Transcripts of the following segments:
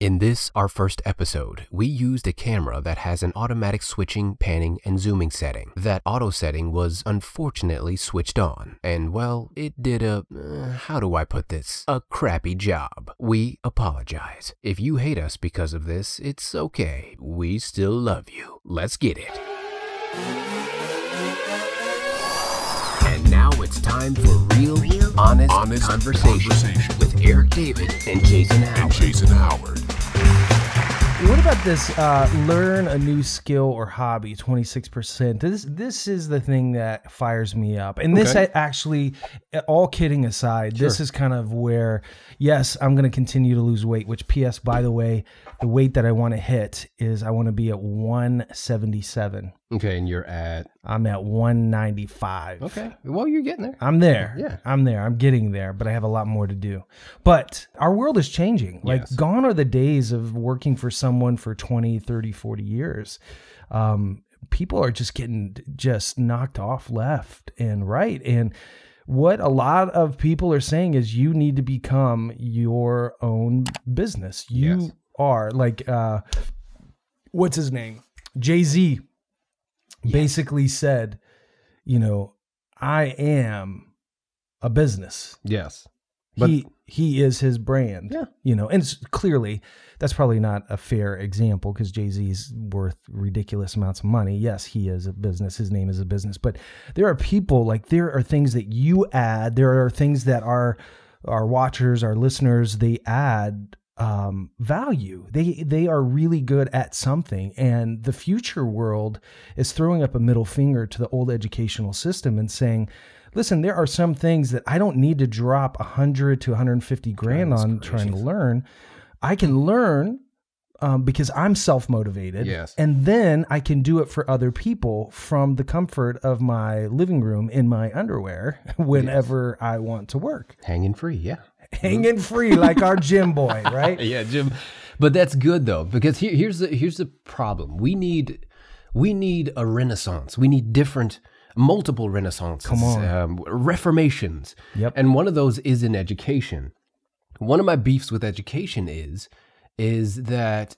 In this, our first episode, we used a camera that has an automatic switching, panning, and zooming setting. That auto setting was unfortunately switched on, and well, it did how do I put this? A crappy job. We apologize. If you hate us because of this, it's okay. We still love you. Let's get it. And now it's time for real honest conversation with Eric David and Jason Howard. What about this? Learn a new skill or hobby, 26%. This is the thing that fires me up. And this actually, all kidding aside, this is kind of where, yes, I'm going to continue to lose weight, which P.S., by the way, the weight that I want to hit is I want to be at 177. Okay, and you're at? I'm at 195. Okay, well, you're getting there. I'm there. Yeah. I'm there. I'm getting there, but I have a lot more to do. But our world is changing. Like, gone are the days of working for someone for 20, 30, 40 years. People are just getting knocked off left and right. And what a lot of people are saying is you need to become your own business. You are like, what's his name? Jay-Z basically said, I am a business. Yes. But he is his brand. Yeah. And clearly that's probably not a fair example because Jay-Z's worth ridiculous amounts of money. Yes, he is a business. His name is a business. But there are people, like, there are things that you add. There are things that our watchers, our listeners, they add value. They are really good at something. And the future world is throwing up a middle finger to the old educational system and saying, listen, there are some things that I don't need to drop 100 to 150 grand on trying to learn. I can learn because I'm self-motivated. Yes. And then I can do it for other people from the comfort of my living room in my underwear whenever I want to work. Hanging free, yeah. Hanging free like our gym boy, right? Yeah, Jim. But that's good though, because here's the problem. We need a renaissance. We need multiple renaissances. Come on. Reformations. Yep. And one of those is in education. One of my beefs with education is that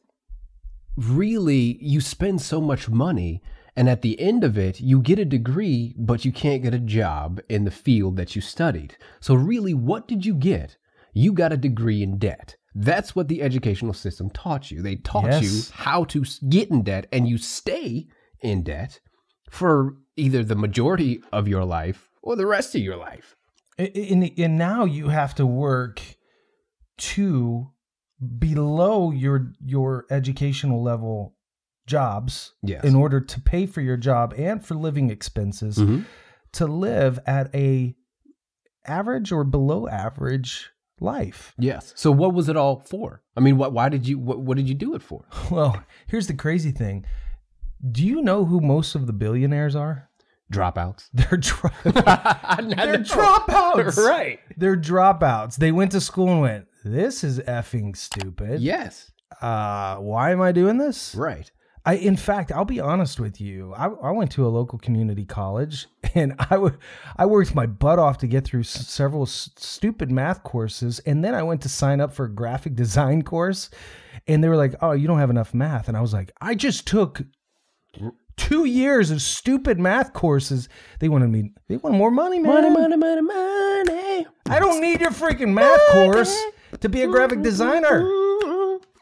really you spend so much money, and at the end of it, you get a degree, but you can't get a job in the field that you studied. So really, what did you get? You got a degree in debt. That's what the educational system taught you. They taught you how to get in debt, and you stay in debt for either the majority of your life or the rest of your life. And now you have to work to below your educational level jobs in order to pay for your job and for living expenses to live at a average or below average life. Yes. So what was it all for? I mean, what did you do it for? Well, here's the crazy thing. Do you know who most of the billionaires are? Dropouts. They're dropouts. Right. They're dropouts. They went to school and went, this is effing stupid. Yes. Why am I doing this? Right. In fact, I'll be honest with you. I went to a local community college, and I worked my butt off to get through several stupid math courses, and then I went to sign up for a graphic design course, and they were like, "Oh, you don't have enough math," and I was like, "I just took 2 years of stupid math courses." They wanted more money, man. Money. I don't need your freaking math course to be a graphic designer.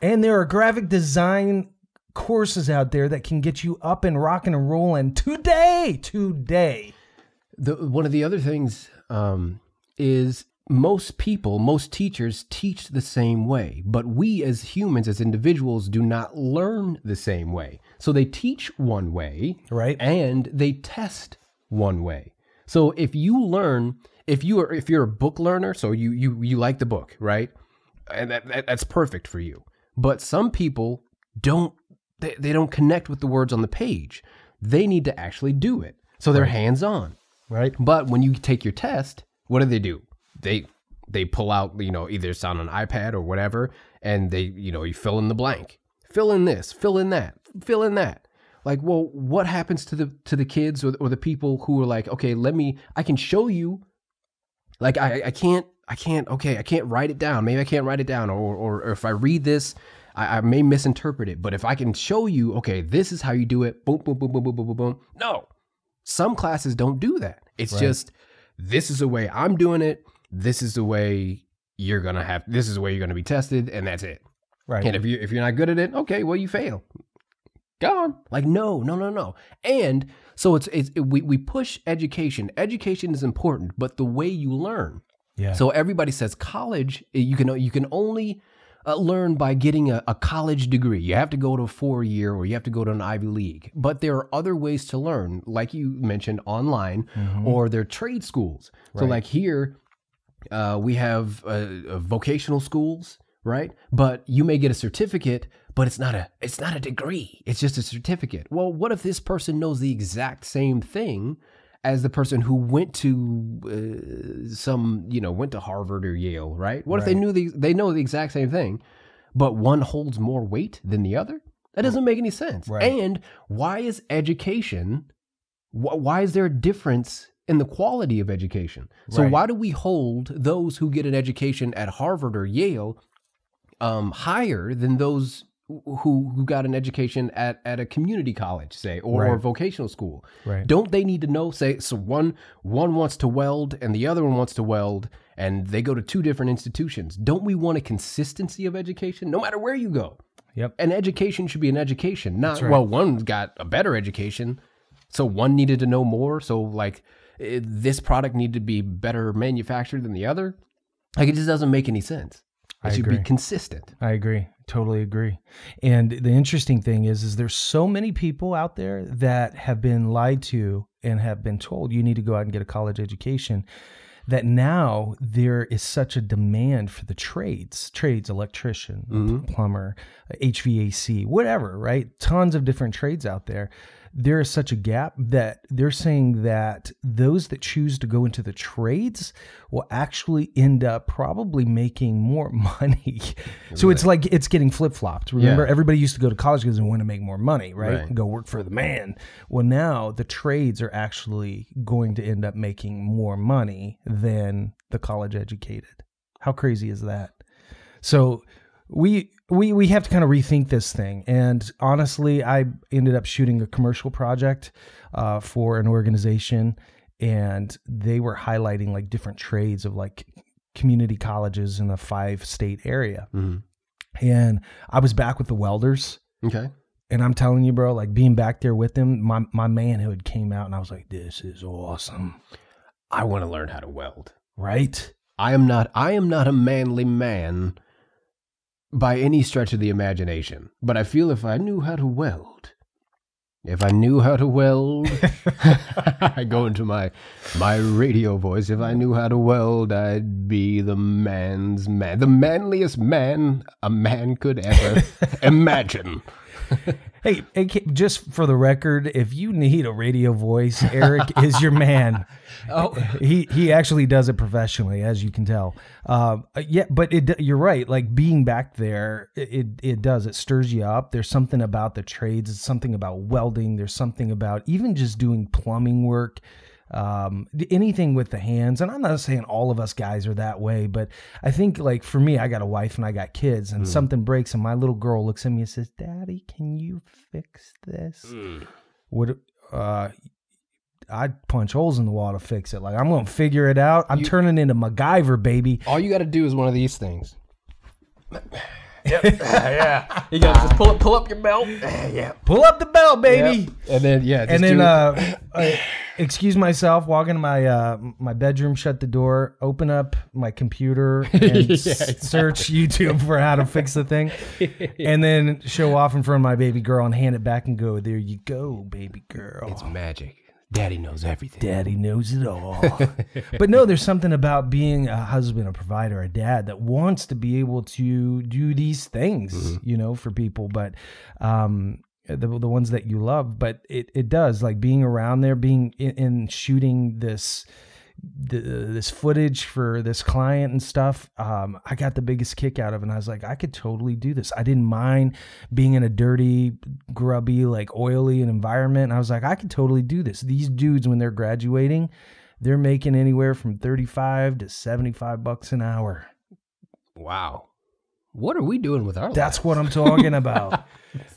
And there are graphic design courses out there that can get you up and rocking and rolling today. One of the other things is most teachers teach the same way, but we as humans, as individuals, do not learn the same way. So they teach one way, right? And they test one way. So if you're a book learner, so you like the book, right? And that's perfect for you. But some people don't connect with the words on the page. They need to actually do it. So they're hands-on. Right. But when you take your test, what do? They pull out, either it's on an iPad or whatever, and you fill in the blank. Fill in this, fill in that, fill in that. Like, well, what happens to the kids or the people who are like, okay, I can show you, like, I can't write it down. Maybe I can't write it down. Or if I read this, I may misinterpret it, but if I can show you, okay, this is how you do it, boom, boom, boom, boom, boom, boom, boom, boom. No, some classes don't do that. It's just, this is the way I'm doing it. This is the way you're going to have, this is the way you're going to be tested, and that's it. Right. And if you're not good at it, okay, well, you fail. Go on. Like, no. And so we push education. Education is important, but the way you learn. Yeah. So everybody says college, you can only learn by getting a college degree. You have to go to a 4-year or you have to go to an Ivy League. But there are other ways to learn, like you mentioned, online, or there are trade schools. So like here, we have vocational schools, right? But you may get a certificate, but it's not a degree. It's just a certificate. Well, what if this person knows the exact same thing as the person who went to went to Harvard or Yale, right? What if they know the exact same thing, but one holds more weight than the other? That doesn't make any sense. Right. And why is education? Why is there a difference in the quality of education? So why do we hold those who get an education at Harvard or Yale higher than those who got an education at a community college, say, or vocational school? Right. Don't they need to know, say, so one wants to weld and the other one wants to weld, and they go to 2 different institutions. Don't we want a consistency of education no matter where you go? Yep. An education should be an education, not, well, one's got a better education, so one needed to know more. So like this product needed to be better manufactured than the other. Like, it just doesn't make any sense. It should be consistent. I agree. Totally agree. And the interesting thing is there's so many people out there that have been lied to and have been told you need to go out and get a college education, that now there is such a demand for the trades, electrician, plumber, HVAC, whatever, right? Tons of different trades out there. There is such a gap that they're saying that those that choose to go into the trades will actually end up probably making more money. So it's like it's getting flip-flopped. Remember, everybody used to go to college because they want to make more money, right? Go work for the man. Well, now the trades are actually going to end up making more money than the college educated. How crazy is that? So we have to kind of rethink this thing. And honestly, I ended up shooting a commercial project for an organization, and they were highlighting like different trades of like community colleges in the 5-state area. And I was back with the welders. Okay. And I'm telling you, bro, like being back there with them, my manhood came out, and I was like, this is awesome. I want to learn how to weld. Right? I am not a manly man by any stretch of the imagination, but I feel if I knew how to weld, I go into my radio voice. If I knew how to weld, I'd be the man's man, the manliest man a man could ever imagine. Hey, just for the record, if you need a radio voice, Eric is your man. Oh, he actually does it professionally, as you can tell. Yeah, but you're right. Like being back there, it does. It stirs you up. There's something about the trades. It's something about welding. There's something about even just doing plumbing work. Anything with the hands. And I'm not saying all of us guys are that way, but I think like for me, I got a wife and I got kids, and something breaks and my little girl looks at me and says, "Daddy, can you fix this?" I'd punch holes in the wall to fix it. Like, I'm going to figure it out. I'm turning into MacGyver, baby. All you got to do is one of these things. Yep. Yeah. You got to just pull up your belt. Yeah. Pull up the belt, baby. Yep. And then, excuse myself, walk into my bedroom, shut the door, open up my computer, and search YouTube for how to fix the thing, and then show off in front of my baby girl and hand it back and go, "There you go, baby girl. It's magic. Daddy knows everything. Daddy knows it all." But no, there's something about being a husband, a provider, a dad that wants to be able to do these things, for people. But the ones that you love, but it does, like being around there, being in shooting this footage for this client and stuff. I got the biggest kick out of it, and I was like, I could totally do this. I didn't mind being in a dirty, grubby, like oily environment. And I was like, I could totally do this. These dudes, when they're graduating, they're making anywhere from $35 to $75 an hour. Wow. what are we doing with our That's lives? what I'm talking about.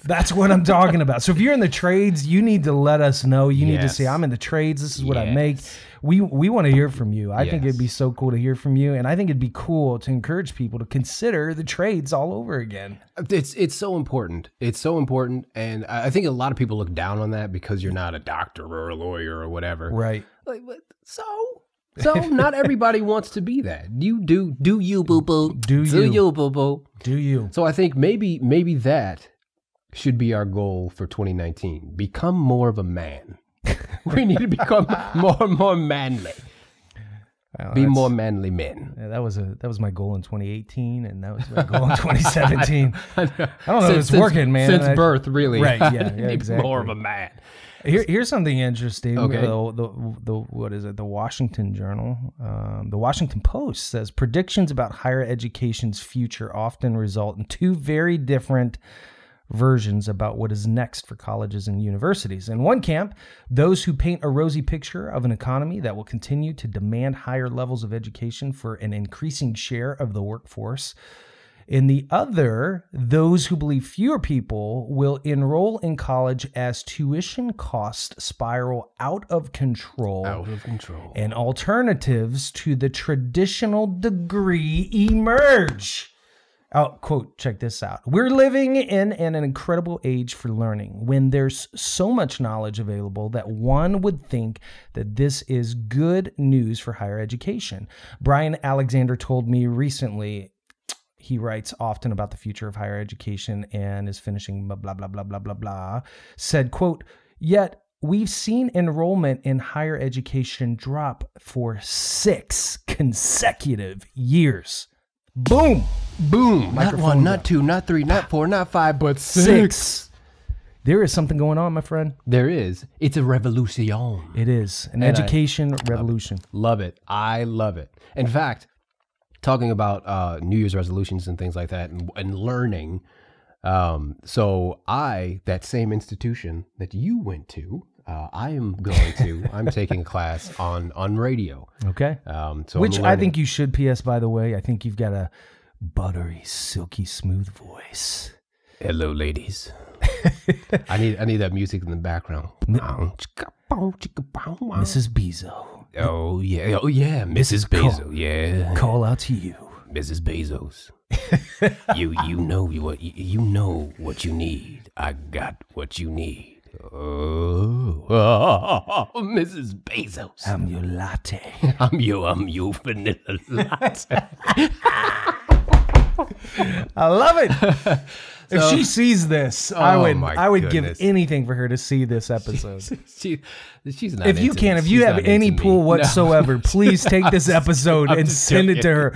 That's what I'm talking about. So if you're in the trades, you need to let us know. You need to say, I'm in the trades. This is what I make. We want to hear from you. I think it'd be so cool to hear from you. And I think it'd be cool to encourage people to consider the trades all over again. It's so important. It's so important. And I think a lot of people look down on that because you're not a doctor or a lawyer or whatever. Right. Like, so not everybody wants to be that. You do you, boo-boo. Do you, boo-boo. Do you. So I think maybe that should be our goal for 2019. Become more of a man. We need to become more manly. Well, be more manly men. Yeah, that was my goal in 2018, and that was my goal in 2017. I don't know if it's working, man. Since birth, really. Right, yeah exactly. More of a man. Here's something interesting. Okay. The what is it? The Washington Journal, the Washington Post says predictions about higher education's future often result in two very different versions about what is next for colleges and universities. In one camp, those who paint a rosy picture of an economy that will continue to demand higher levels of education for an increasing share of the workforce. In the other, those who believe fewer people will enroll in college as tuition costs spiral out of control. And alternatives to the traditional degree emerge. Oh, quote, check this out. We're living in an incredible age for learning when there's so much knowledge available that one would think that this is good news for higher education. Brian Alexander told me recently, he writes often about the future of higher education and is finishing blah, blah, blah, blah, blah, blah, blah, said, quote, yet we've seen enrollment in higher education drop for 6 consecutive years. Boom. Boom. Not 1, not 2, not 3, not 4, not 5, but 6. There is something going on, my friend. There is. It's a revolution. It is. An education revolution. Love it. I love it. In fact, talking about New Year's resolutions and things like that and learning. So that same institution that you went to, I'm taking a class on radio. Okay. So which I think you should, PS, by the way. I think you've got a buttery, silky smooth voice. Hello, ladies. I need that music in the background. Mrs. Bezos. Oh yeah, Mrs. Bezos. Yeah. Call out to you, Mrs. Bezos. you know what you need. I got what you need. Oh, Mrs. Bezos. I'm your latte. I'm your vanilla latte. I love it. If she sees this, I would give anything for her to see this episode. She's not. If you have any pull whatsoever, please take this episode and send it to her.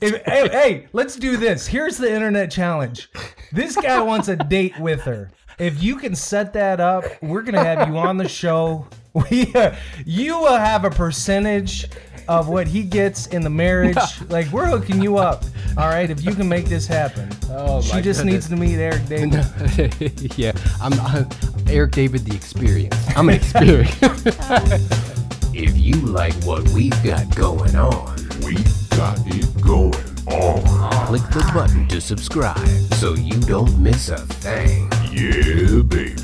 Hey, let's do this. Here's the internet challenge. This guy wants a date with her. If you can set that up, we're gonna have you on the show. You will have a percentage of what he gets in the marriage. Like, we're hooking you up. All right, if you can make this happen. She just needs to meet Eric David. Yeah, I'm Eric David, the experience. I'm an experience. If you like what we've got going on, we've got it going on. Click the button to subscribe so you don't miss a thing. Yeah, baby.